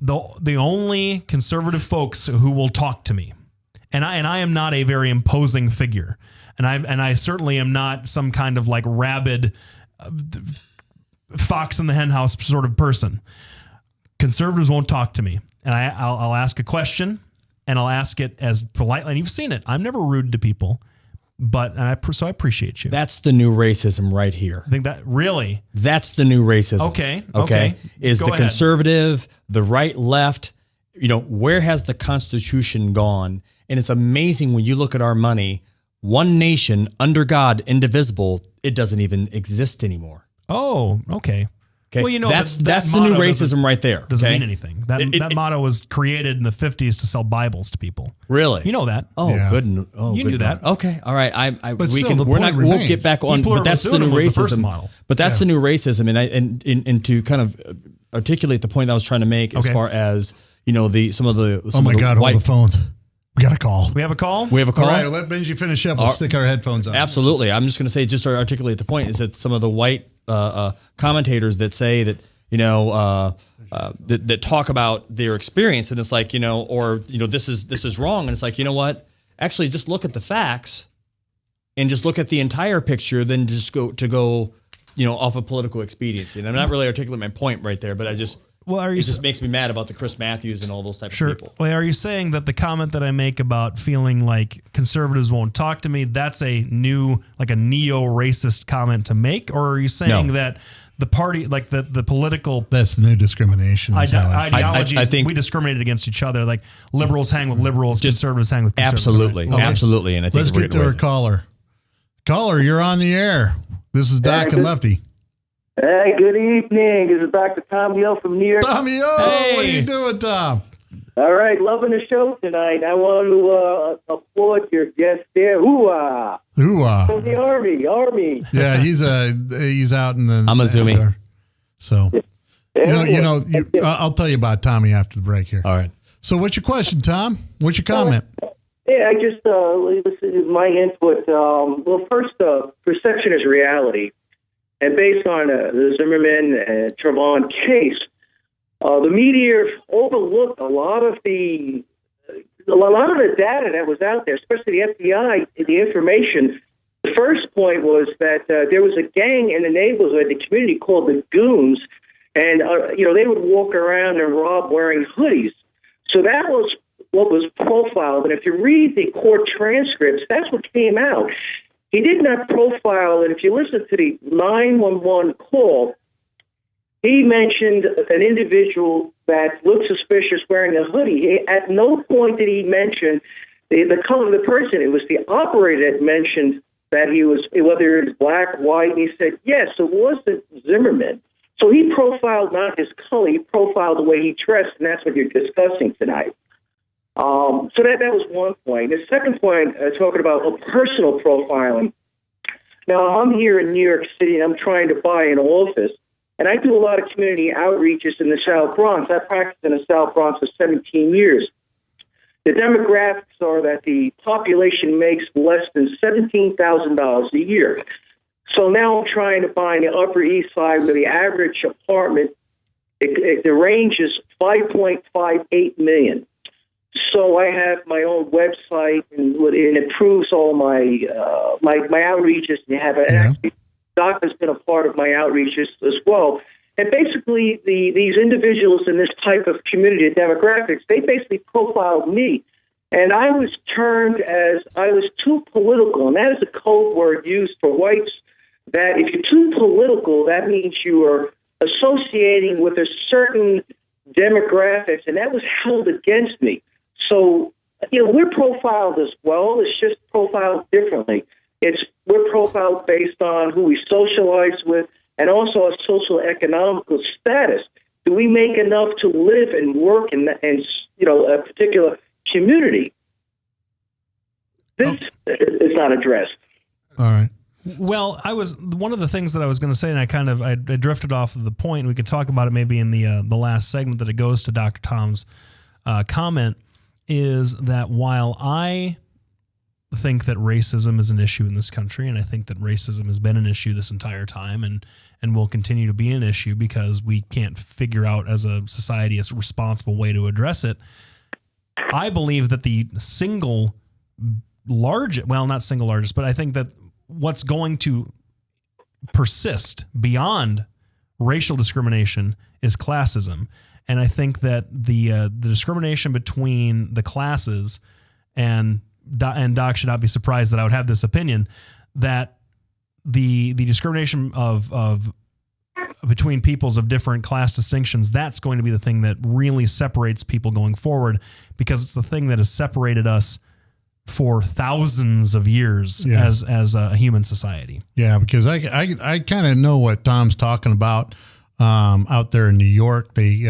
The only conservative folks who will talk to me, and I am not a very imposing figure, and I certainly am not some kind of like rabid fox in the henhouse sort of person. Conservatives won't talk to me, and I'll ask a question, and I'll ask it as politely. And you've seen it. I'm never rude to people, so I appreciate you. That's the new racism right here. I think that's the new racism. Okay. Is Go the ahead. conservative, the right, left? Where has the Constitution gone? And it's amazing when you look at our money. One nation under God, indivisible. It doesn't even exist anymore. Oh, okay. Well, that's the new racism right there. Doesn't mean anything. That motto was created in the 50s to sell Bibles to people. Really? You know that? Oh, Yeah. good. Oh, You good knew that. Okay. All right. But still, the point We'll remains. get back on. Plural But that's the new was the first racism. model. But that's the new racism, and to kind of articulate the point I was trying to make as far as some of the Oh my God! Hold the phones. We got a call. We have a call? We have a call. All right, let Benji finish up. We'll stick our headphones on. Absolutely. I'm just going to say, just to articulate the point, is that some of the white commentators that say that, that talk about their experience, and it's like, this is wrong. And it's like, you know what? Actually, just look at the facts and just look at the entire picture, then just go off of political expediency. And I'm not really articulating my point right there, but it just makes me mad about the Chris Matthews and all those types of people. Well, are you saying that the comment that I make about feeling like conservatives won't talk to me, that's a neo-racist comment to make? Or are you saying that the party, like the political... That's the new discrimination. Ideologies, I think we discriminated against each other. Like liberals hang with liberals, conservatives hang with conservatives. Absolutely. Absolutely. And I think let's get to our caller. Caller, you're on the air. This is Doc and Lefty. Hey, good evening. This is Dr. Tom Yo from New York. Tommy, what are you doing, Tom? All right, loving the show tonight. I want to applaud your guest there. Hoo-ah. Hoo-ah. From the Army. Yeah, he's out in the... I'm assuming. So, I'll tell you about Tommy after the break here. All right. So what's your question, Tom? What's your comment? Yeah, I just, this is my input. Well, first, perception is reality. And based on the Zimmerman and Trevon case, the media overlooked a lot of the data that was out there, especially the FBI, the information. The first point was that there was a gang in the neighborhood, the community called the Goons, and they would walk around and rob wearing hoodies. So that was what was profiled. And if you read the court transcripts, that's what came out. He did not profile, and if you listen to the 911 call, he mentioned an individual that looked suspicious wearing a hoodie. At no point did he mention the color of the person. It was the operator that mentioned that he was, whether it was black, white, and he said, yes, it wasn't Zimmerman. So he profiled not his color, he profiled the way he dressed, and that's what you're discussing tonight. So that was one point. The second point, talking about personal profiling, Now, I'm here in New York City, and I'm trying to buy an office, and I do a lot of community outreaches in the South Bronx. I practiced in the South Bronx for 17 years. The demographics are that the population makes less than $17,000 a year. So now I'm trying to buy in the Upper East Side where the average apartment, the range is $5.58 million. So I have my own website, and it improves all my outreaches. And actually, Doc has been a part of my outreaches as well. And basically, these individuals in this type of community demographics, they basically profiled me. And I was termed as I was too political, and that is a code word used for whites, that if you're too political, that means you are associating with a certain demographics, and that was held against me. So, we're profiled as well. It's just profiled differently. We're profiled based on who we socialize with and also our social economical status. Do we make enough to live and work in a particular community? This is not addressed. All right. Well, one of the things that I was going to say, and I drifted off of the point. We could talk about it maybe in the last segment that it goes to Dr. Tom's comment, is that while I think that racism is an issue in this country, and I think that racism has been an issue this entire time and will continue to be an issue because we can't figure out as a society a responsible way to address it, I believe that the single largest, well, not single largest, but I think that what's going to persist beyond racial discrimination is classism. And I think that the discrimination between the classes, and Doc should not be surprised that I would have this opinion, that the discrimination of between peoples of different class distinctions, that's going to be the thing that really separates people going forward, because it's the thing that has separated us for thousands of years as a human society. Yeah, because I kind of know what Tom's talking about out there in New York. He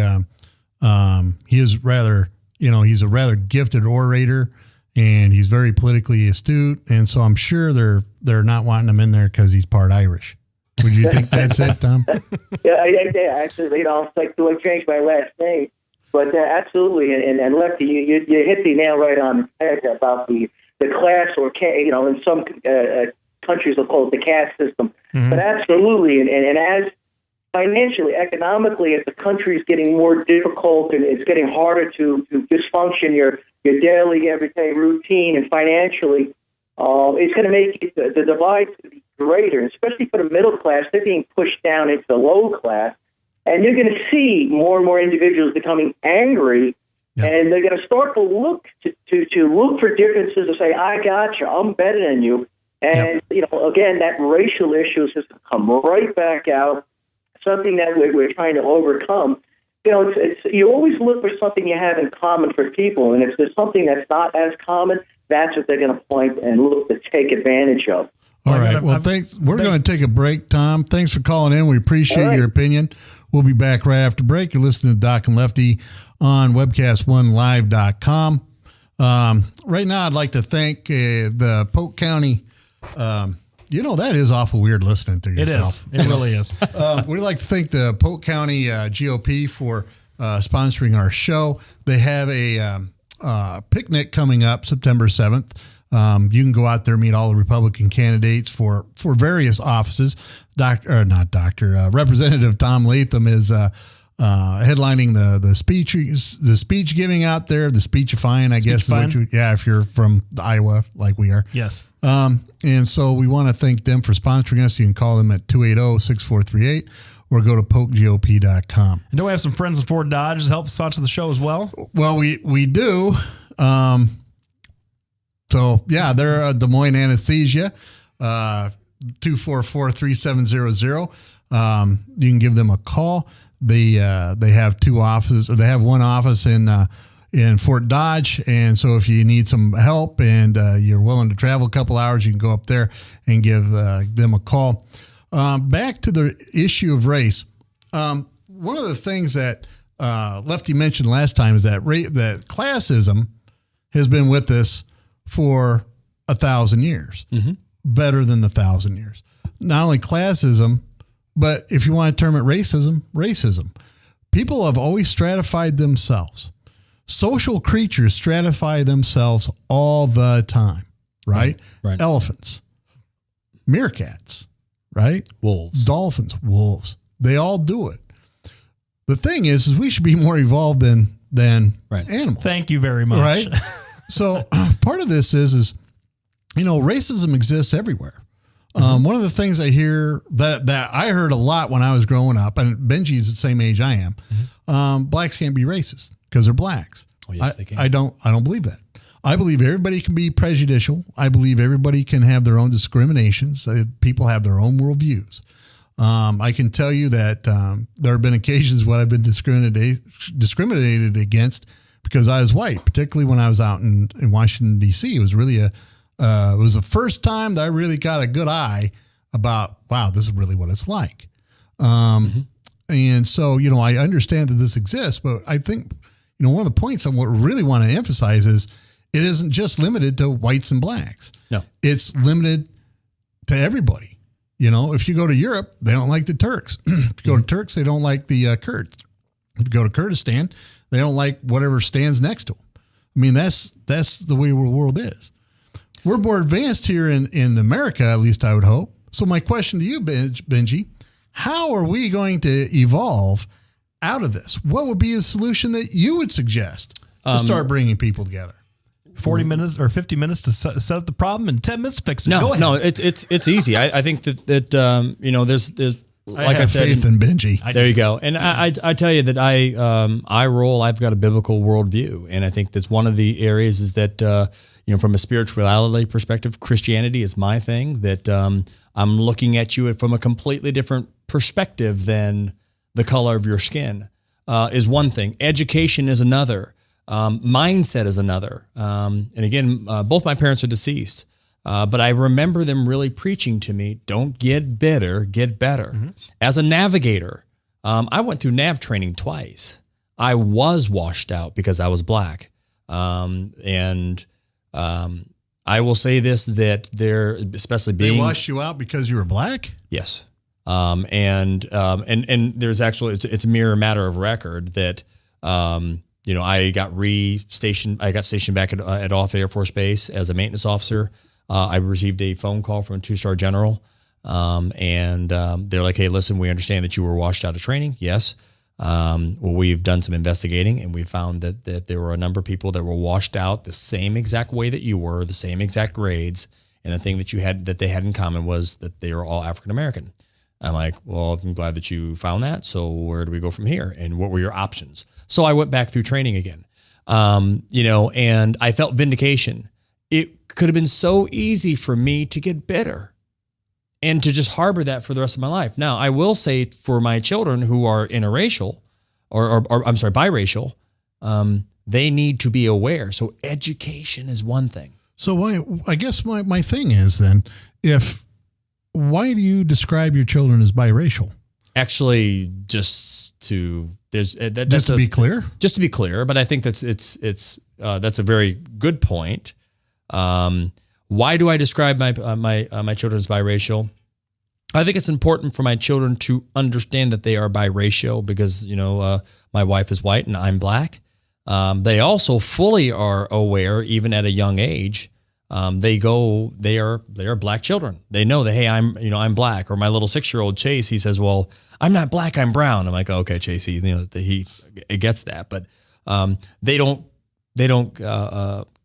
is rather, he's a rather gifted orator, and he's very politically astute, and so I'm sure they're not wanting him in there because he's part Irish. Would you think that's it, Tom? Yeah, actually, it's like, do I change my last name? But absolutely, and Lefty, you hit the nail right on the head about the class, or in some countries they'll call it the caste system. Mm-hmm. But absolutely, and as financially, economically, as the country is getting more difficult and it's getting harder to dysfunction your daily, everyday routine, and financially, it's going to make the divide to be greater, especially for the middle class. They're being pushed down into the low class. And you're going to see more and more individuals becoming angry, and they're going to start to look look for differences and say, "I got you, I'm better than you." And again, that racial issue has come right back out. Something that we're trying to overcome. You always look for something you have in common for people, and if there's something that's not as common, that's what they're going to point and look to take advantage of. All right. Well, we're going to take a break, Tom. Thanks for calling in. We appreciate your opinion. We'll be back right after break. You're listening to Doc and Lefty on webcast1live.com. Right now, I'd like to thank the Polk County. That is awful weird listening to yourself. It is. It really is. We'd like to thank the Polk County GOP for sponsoring our show. They have a picnic coming up September 7th. You can go out there and meet all the Republican candidates for various offices. Representative Tom Latham is headlining the speech giving out there, the speechifying, I guess. If you're from Iowa, like we are. Yes. And so we want to thank them for sponsoring us. You can call them at 280-6438 or go to polkgop.com. And don't we have some friends at Ford Dodge to help sponsor the show as well? Well, we do. They're Des Moines Anesthesia, 244-3700. You can give them a call. They have two offices, or they have one office in Fort Dodge. And so if you need some help and you're willing to travel a couple hours, you can go up there and give them a call. Back to the issue of race. One of the things that Lefty mentioned last time is that that classism has been with us for 1,000 years. Mm-hmm. better than the 1,000 years. Not only classism, but if you want to term it racism. People have always stratified themselves. Social creatures stratify themselves all the time, right? Right. Elephants, meerkats, right? Wolves. Dolphins, wolves. They all do it. The thing is we should be more evolved than animals. Thank you very much. Right? So part of this is, racism exists everywhere. One of the things I hear that I heard a lot when I was growing up, and Benji's the same age I am, blacks can't be racist because they're blacks. Oh, yes, they can. I don't believe that. I believe everybody can be prejudicial. I believe everybody can have their own discriminations. People have their own worldviews. I can tell you that there have been occasions when I've been discriminated against because I was white, particularly when I was out in Washington, D.C. It was really it was the first time that I really got a good eye about, wow, this is really what it's like. And so, I understand that this exists, but I think, one of the points I really want to emphasize is it isn't just limited to whites and blacks. No. It's limited to everybody. If you go to Europe, they don't like the Turks. If you go to Turks, they don't like the Kurds. If you go to Kurdistan, they don't like whatever stands next to them. I mean, that's the way the world is. We're more advanced here in America, at least I would hope. So my question to you, Benji, how are we going to evolve out of this? What would be a solution that you would suggest to start bringing people together? 40 minutes or 50 minutes to set up the problem and 10 minutes to fix it. Go ahead. No, it's easy. I think that there's like I said, faith in Benji. There you go. And I tell you that I've got a biblical worldview, and I think that's one of the areas is that from a spirituality perspective, Christianity is my thing. That I'm looking at you from a completely different perspective than the color of your skin is one thing. Education is another. Mindset is another. And again, both my parents are deceased, but I remember them really preaching to me, don't get bitter, get better. Mm-hmm. As a navigator, I went through nav training twice. I was washed out because I was black. And I will say this, that they're especially being... They washed you out because you were black? Yes. And there's actually, it's a mere matter of record that, I got stationed back at Offutt Air Force Base as a maintenance officer. I received a phone call from a 2-star general. And they're like, hey, listen, we understand that you were washed out of training. Yes. Well, we've done some investigating, and we found that there were a number of people that were washed out the same exact way that you were, the same exact grades. And the thing that they had in common was that they were all African-American. I'm like, well, I'm glad that you found that. So where do we go from here? And what were your options? So I went back through training again, and I felt vindication. It could have been so easy for me to get bitter and to just harbor that for the rest of my life. Now, I will say for my children who are interracial or biracial, they need to be aware. So education is one thing. So I guess my thing is then, why do you describe your children as biracial? Actually, just to be clear. Just to be clear, but I think that's a very good point. Why do I describe my children as biracial? I think it's important for my children to understand that they are biracial because my wife is white and I'm black. They also fully are aware, even at a young age. They are black children. They know that, hey, I'm black. Or my little 6-year-old Chase, he says, well, I'm not black, I'm brown. I'm like, oh, okay, Chase, he gets that, but they don't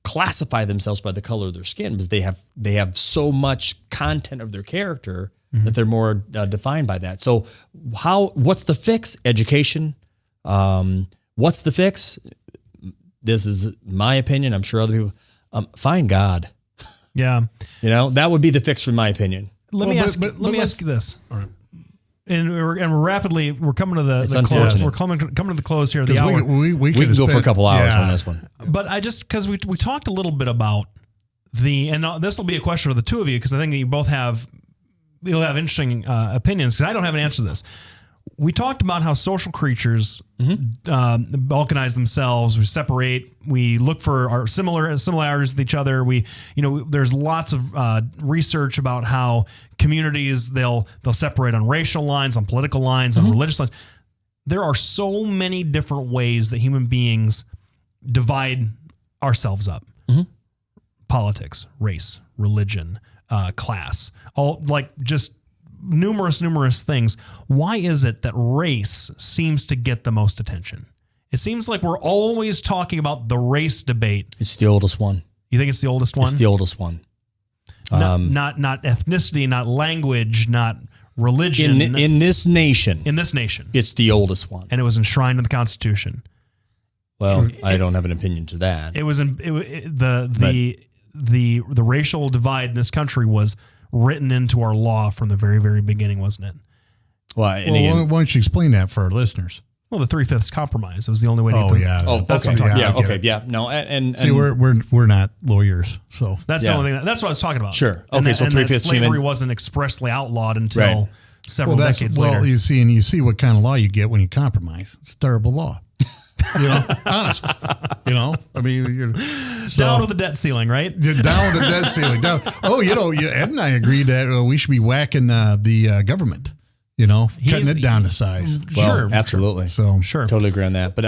classify themselves by the color of their skin because they have so much content of their character that they're more defined by that. So what's the fix? Education. What's the fix? This is my opinion. I'm sure other people. Find God. Yeah. That would be the fix, from my opinion. Let me ask you this. All right. And we're coming to the close. We're coming to the close here of the hour. We can go for a couple hours on this one. But because we talked a little bit about and this will be a question for the two of you, because I think that you'll have interesting opinions, because I don't have an answer to this. we talked about how social creatures balkanize themselves. We separate. We look for our similarities with each other. There's lots of research about how communities they'll separate on racial lines, on political lines, on religious lines. There are so many different ways that human beings divide ourselves up. Politics, race, religion, class, all like just numerous things. Why is it that race seems to get the most attention? It seems like we're always talking about the race debate. It's the oldest one. You think it's the oldest one? It's the oldest one. Not ethnicity, not language, not religion. In this nation. In this nation. It's the oldest one. And it was enshrined in the Constitution. Well, I don't have an opinion to that. It was the racial divide in this country was written into our law from the very, very beginning, wasn't it? Well, why don't you explain that for our listeners? Well, the 3/5 compromise. It was the only way to get yeah. That's okay. what I'm talking about. about. Okay. Yeah. No. And see, we're not lawyers, so that's the only thing. That's what I was talking about. Sure. Okay. And so 3/5 slavery wasn't expressly outlawed until several decades later. Well, you see what kind of law you get when you compromise. It's a terrible law. Honest. I mean, down with the debt ceiling, right? Down with the debt ceiling. Down. Oh, Ed and I agreed that we should be whacking the government. Cutting it down to size. Well, sure, absolutely. So sure, totally agree on that. But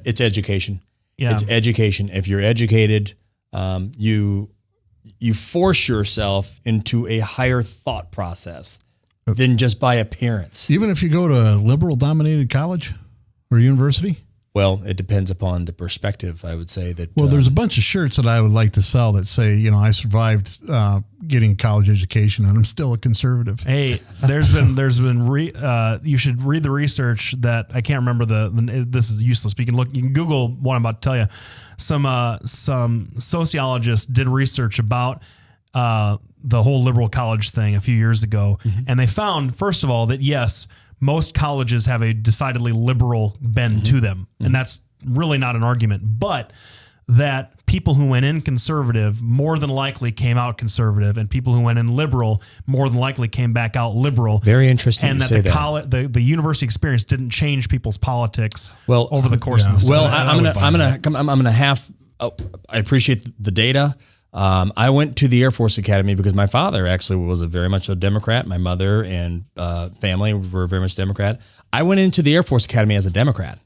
it's education. Yeah. It's education. If you're educated, you force yourself into a higher thought process than just by appearance. Even if you go to a liberal-dominated college or university. Well, it depends upon the perspective, I would say that. Well, there's a bunch of shirts that I would like to sell that say, I survived getting a college education and I'm still a conservative. Hey, there's been you should read the research that I can't remember this is useless. But you can Google what I'm about to tell you. Some sociologists did research about the whole liberal college thing a few years ago, and they found, first of all, that yes, most colleges have a decidedly liberal bend to them. And that's really not an argument, but that people who went in conservative more than likely came out conservative, and people who went in liberal more than likely came back out liberal. Very interesting. And that the university experience didn't change people's politics over the course of the study. Well, I'm gonna half. I appreciate the data. I went to the Air Force Academy because my father actually was very much a Democrat. My mother and family were very much Democrat. I went into the Air Force Academy as a Democrat.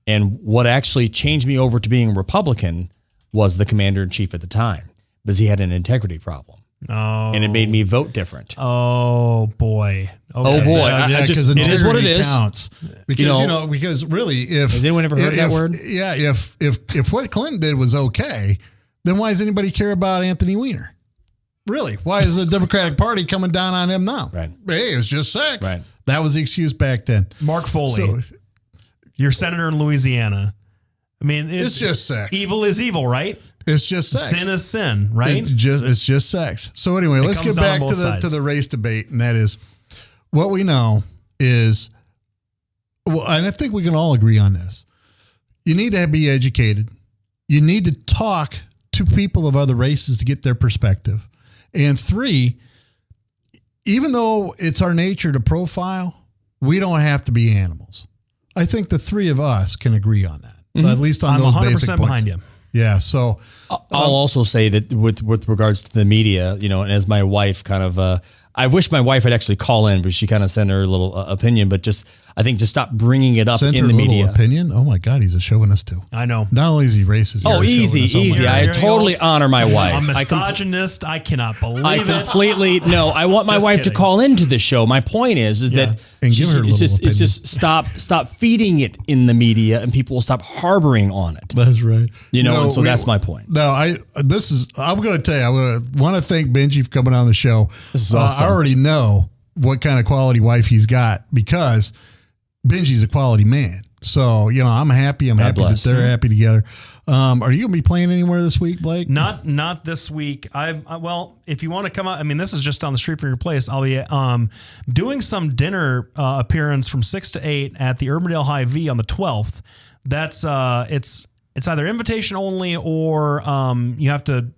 And what actually changed me over to being a Republican was the commander-in-chief at the time, because he had an integrity problem. Oh. And it made me vote different. Oh, boy. Okay. Oh, boy. It is what it is. Counts. Because, because really, if... Has anyone ever heard that word? Yeah, if what Clinton did was okay... Then why does anybody care about Anthony Weiner? Really? Why is the Democratic Party coming down on him now? Right. Hey, it's just sex. Right. That was the excuse back then. Mark Foley, you're senator in Louisiana. I mean, it's just sex. Evil is evil, right? It's just sex. Sin is sin, right? It's just sex. So anyway, let's get back to the race debate, and that is what we know is, and I think we can all agree on this. You need to be educated. You need to talk to people of other races to get their perspective. And 3, even though it's our nature to profile, we don't have to be animals. I think the 3 of us can agree on that, at least on those basic points. Behind you. Yeah. So I'll also say that with regards to the media, and as my wife kind of, I wish my wife would actually call in, but she kind of sent her little opinion, but I think just stop bringing it up in the media. Opinion? Oh my God, he's a chauvinist too. I know. Not only is he racist. Oh, easy. I totally honor my wife. I'm a misogynist. I cannot believe it. I completely no. I want my wife to call into the show. My point is that and give her a little opinion. It's just stop feeding it in the media, and people will stop harboring on it. That's right. And so that's my point. No, I'm going to tell you. I want to thank Benji for coming on the show. This is awesome. I already know what kind of quality wife he's got because Benji's a quality man. So, I'm happy. I'm happy that they're happy together. Are you going to be playing anywhere this week, Blake? Not this week. Well, if you want to come out, I mean, this is just down the street from your place. I'll be doing some dinner appearance from 6 to 8 at the Urbandale Hy-Vee on the 12th. That's it's either invitation only or you have to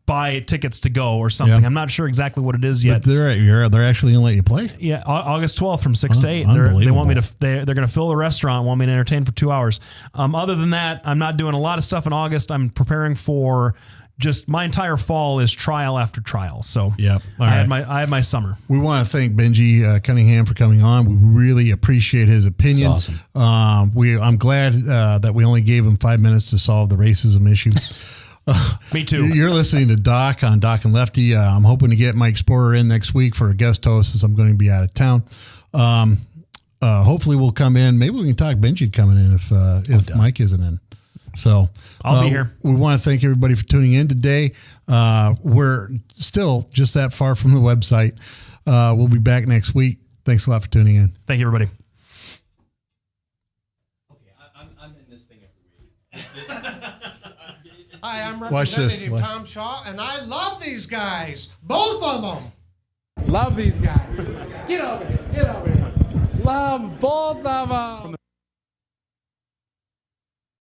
buy tickets to go or something. Yeah. I'm not sure exactly what it is yet. But they're actually going to let you play? Yeah, August 12th from 6 to 8. They want me to. They're going to fill the restaurant, want me to entertain for 2 hours. Other than that, I'm not doing a lot of stuff in August. I'm preparing for just my entire fall is trial after trial. So I had my summer. We want to thank Benji Cunningham for coming on. We really appreciate his opinion. It's awesome. I'm glad that we only gave him 5 minutes to solve the racism issue. Me too. You're listening to Doc on Doc and Lefty. I'm hoping to get Mike Sporer in next week for a guest host since I'm going to be out of town. Hopefully we'll come in. Maybe we can talk Benji coming in if Mike isn't in. So I'll be here. We want to thank everybody for tuning in today. We're still just that far from the website. We'll be back next week. Thanks a lot for tuning in. Thank you, everybody. Okay, I'm in this thing every week. Hi, I'm Watch this. Representative Tom Shaw, and I love these guys. Both of them. Love these guys. Get over here. Get over here. Love both of them.